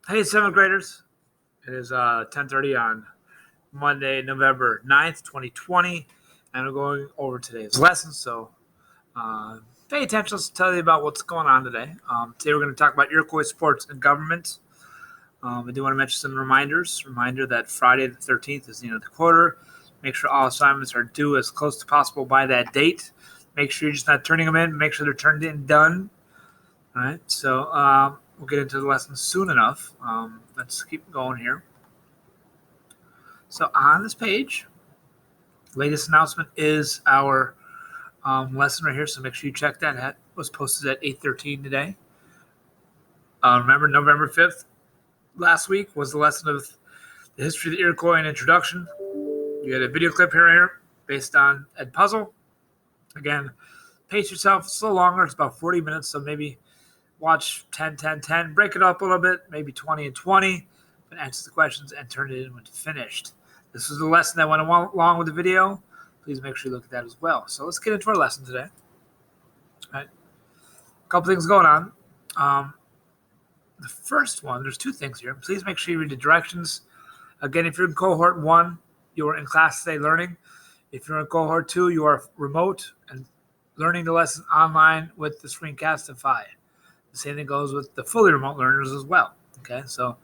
Hey, seventh graders. It is 10:30 on Monday, November 9th, 2020, and we're going over today's lesson. So pay attention. Let's tell you about what's going on today. Today we're going to talk about Iroquois sports and government. I do want to mention some reminders. Reminder that Friday the 13th is the end of the quarter. Make sure all assignments are due as close as possible by that date. Make sure you're just not turning them in. Make sure they're turned in done. All right, so we'll get into the lesson soon enough. Let's keep going here. So on this page, latest announcement is our lesson right here. So make sure you check that. That was posted at 8:13 today. Remember, November 5th, last week, was the lesson of the history of the Iroquois and introduction. You had a video clip here based on Ed Puzzle. Again, pace yourself. It's a little longer. It's about 40 minutes, so maybe watch 10, 10, 10. Break it up a little bit, maybe 20 and 20, and answer the questions and turn it in when finished. This was the lesson that went along with the video. Please make sure you look at that as well. So let's get into our lesson today. All right. A couple things going on. The first one, there's two things here. Please make sure you read the directions. Again, if you're in cohort 1, you are in class today learning. If you're in cohort 2, you are remote and learning the lesson online with the Screencastify. The same thing goes with the fully remote learners as well. Okay, so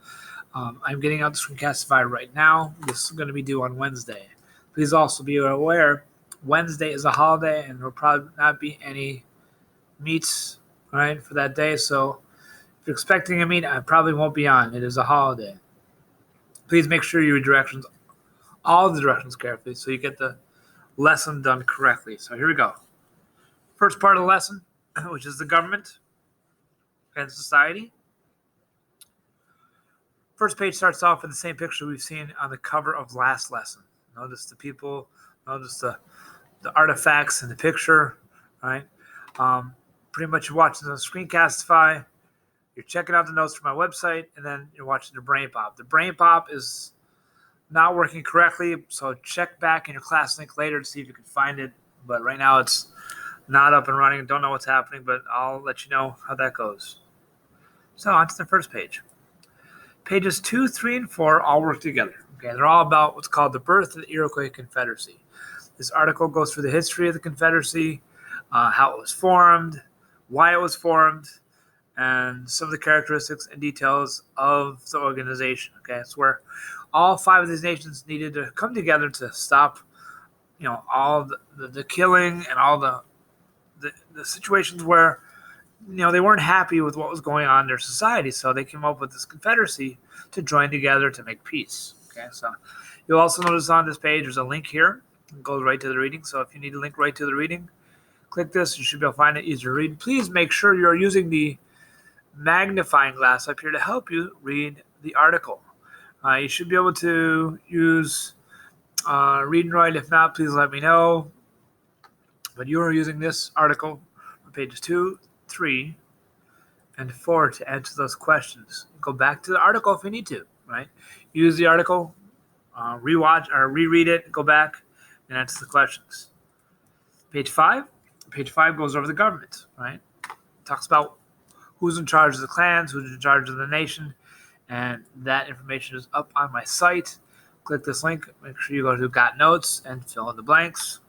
I'm getting out the Screencastify right now. This is going to be due on Wednesday. Please also be aware, Wednesday is a holiday and there will probably not be any meets, right, for that day. So if you're expecting a meet, I probably won't be on. It is a holiday. Please make sure you read directions, all the directions carefully, so you get the lesson done correctly. So here we go. First part of the lesson, which is the government and society. First page starts off with the same picture we've seen on the cover of last lesson. Notice the people, notice the artifacts in the picture, right? Pretty much you're watching the Screencastify, you're checking out the notes from my website, and then you're watching the Brain Pop. The Brain Pop is not working correctly, so check back in your class link later to see if you can find it. But right now it's not up and running. Don't know what's happening, but I'll let you know how that goes. So on to the first page. Pages 2, 3, and 4 all work together. Okay, they're all about what's called the birth of the Iroquois Confederacy. This article goes through the history of the Confederacy, how it was formed, why it was formed, and some of the characteristics and details of the organization. Okay, it's where all 5 of these nations needed to come together to stop, all the killing and all the situations where they weren't happy with what was going on in their society, so they came up with this confederacy to join together to make peace. Okay, so you'll also notice on this page there's a link here. It goes right to the reading, so if you need a link right to the reading, click this. You should be able to find it easier to read. Please make sure you're using the magnifying glass up here to help you read the article. You should be able to use read and write. If not, please let me know. But you are using this article on pages 2, 3, and 4 to answer those questions. Go back to the article if you need to, right? Use the article, rewatch or reread it, go back, and answer the questions. Page 5 goes over the government, right? It talks about who's in charge of the clans, who's in charge of the nation, and that information is up on my site. Click this link. Make sure you go to Got Notes and fill in the blanks.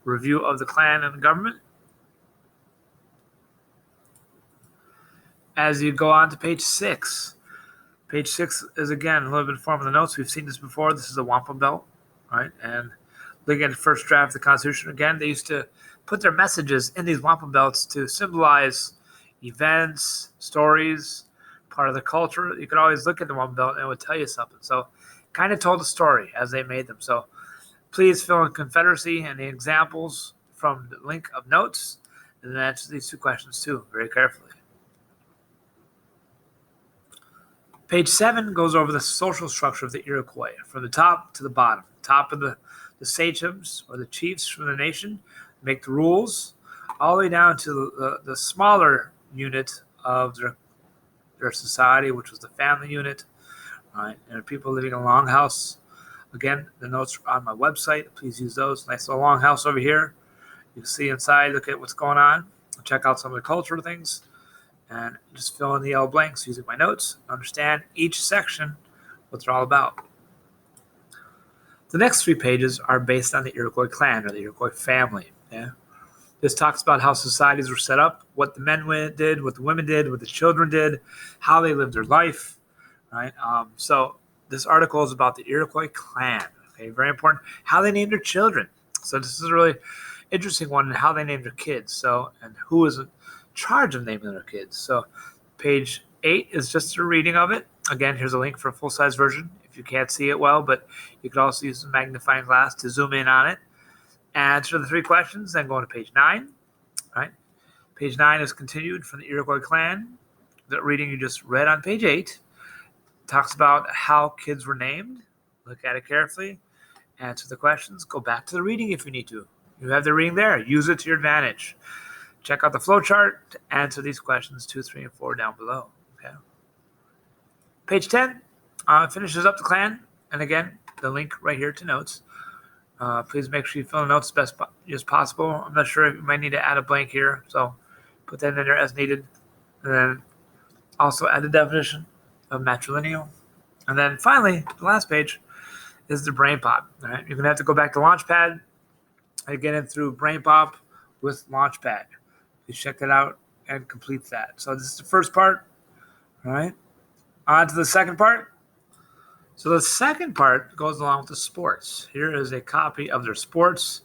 Review of the clan and the government. As you go on to page 6. Page 6 is, again, a little bit informal in the notes. We've seen this before. This is a wampum belt, right? And looking at the first draft of the Constitution, again, they used to put their messages in these wampum belts to symbolize events, stories, part of the culture. You could always look at the wampum belt and it would tell you something. So kind of told a story as they made them. So please fill in Confederacy and the examples from the link of notes, and then answer these 2 questions too, very carefully. Page 7 goes over the social structure of the Iroquois, from the top to the bottom. Top of the sachems, or the chiefs from the nation, make the rules, all the way down to the smaller unit of their society, which was the family unit, right? And people living in a longhouse. Again, the notes are on my website. Please use those. Nice little longhouse over here. You can see inside, look at what's going on. Check out some of the cultural things. and just fill in the yellow blanks using my notes. Understand each section, what they're all about. The next 3 pages are based on the Iroquois clan or the Iroquois family. Yeah? This talks about how societies were set up, what the men did, what the women did, what the children did, how they lived their life. Right? So this article is about the Iroquois clan. Okay, very important. How they named their children. So this is a really interesting one, and how they named their kids. So, and who was in charge of naming their kids. So page 8 is just a reading of it. Again, here's a link for a full-size version if you can't see it well, but you could also use a magnifying glass to zoom in on it. Answer the 3 questions, then go on to page 9. Right? Page 9 is continued from the Iroquois clan. The reading you just read on page 8 talks about how kids were named. Look at it carefully. Answer the questions. Go back to the reading if you need to. You have the reading there. Use it to your advantage. Check out the flowchart to answer these questions 2, 3, and 4 down below. Okay. Page 10 finishes up the clan. And again, the link right here to notes. Please make sure you fill the notes as best as possible. I'm not sure if you might need to add a blank here, so put that in there as needed. And then also add the definition of matrilineal. And then finally, the last page is the brain pop. All right, you're going to have to go back to Launchpad and get in through brain pop with Launchpad. Please check that out and complete that. So this is the first part. All right, on to the second part. So the second part goes along with the sports. Here is a copy of their sports.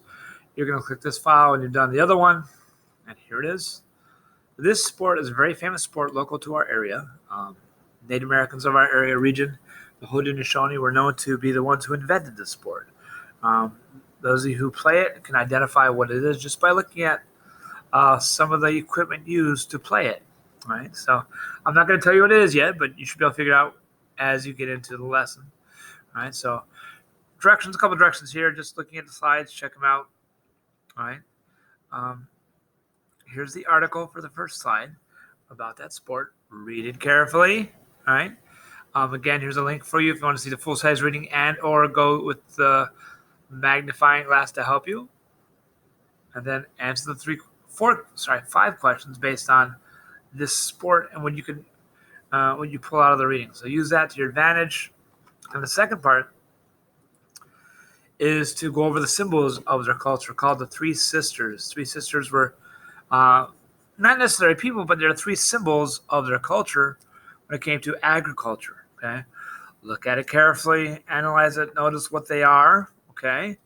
You're going to click this file when you're done the other one. And here it is. This sport is a very famous sport local to our area. Native Americans of our area region, the Haudenosaunee, were known to be the ones who invented this sport. Those of you who play it can identify what it is just by looking at some of the equipment used to play it. Right? So I'm not going to tell you what it is yet, but you should be able to figure it out as you get into the lesson. All right, so directions, a couple directions here, just looking at the slides, check them out. All right, here's the article for the first slide about that sport. Read it carefully. All right, again, here's a link for you if you want to see the full-size reading and or go with the magnifying glass to help you. And then answer the 5 questions based on this sport and when you can when you pull out of the reading. So use that to your advantage. And the second part is to go over the symbols of their culture called the 3 sisters. 3 sisters were not necessarily people, but they're 3 symbols of their culture when it came to agriculture. Okay, look at it carefully, analyze it, notice what they are. Okay,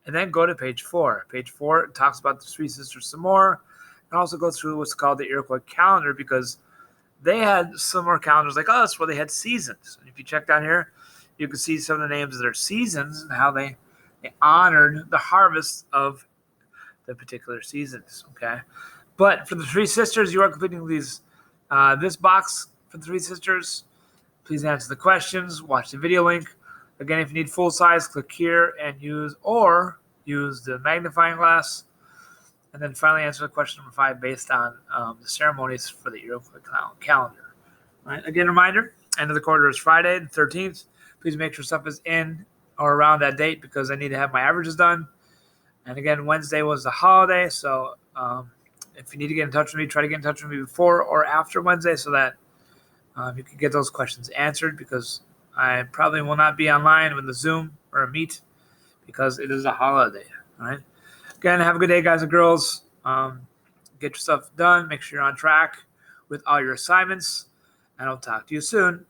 and then go to page 4. Page 4 talks about the 3 sisters some more, and also go through what's called the Iroquois calendar, because they had similar calendars like us where they had seasons. And if you check down here, you can see some of the names of their seasons and how they honored the harvest of the particular seasons. Okay, but for the 3 sisters, you are completing these this box for the 3 sisters. Please answer the questions. Watch the video link. Again, if you need full size, click here and use the magnifying glass. And then finally answer the question number 5 based on the ceremonies for the Iroquois calendar. All right. Again, reminder, end of the quarter is Friday, the 13th. Please make sure stuff is in or around that date because I need to have my averages done. And again, Wednesday was the holiday. So if you need to get in touch with me, try to get in touch with me before or after Wednesday so that you can get those questions answered, because I probably will not be online with the Zoom or a Meet because it is a holiday. All right. Again, have a good day, guys and girls. Get your stuff done. Make sure you're on track with all your assignments. And I'll talk to you soon.